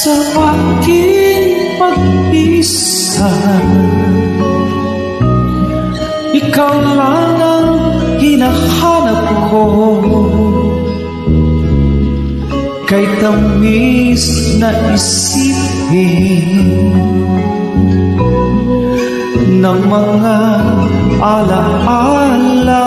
Sa aking pag-isa, ikaw lang ang hinahanap ko. Kay tamis na isipin ng mga alaala.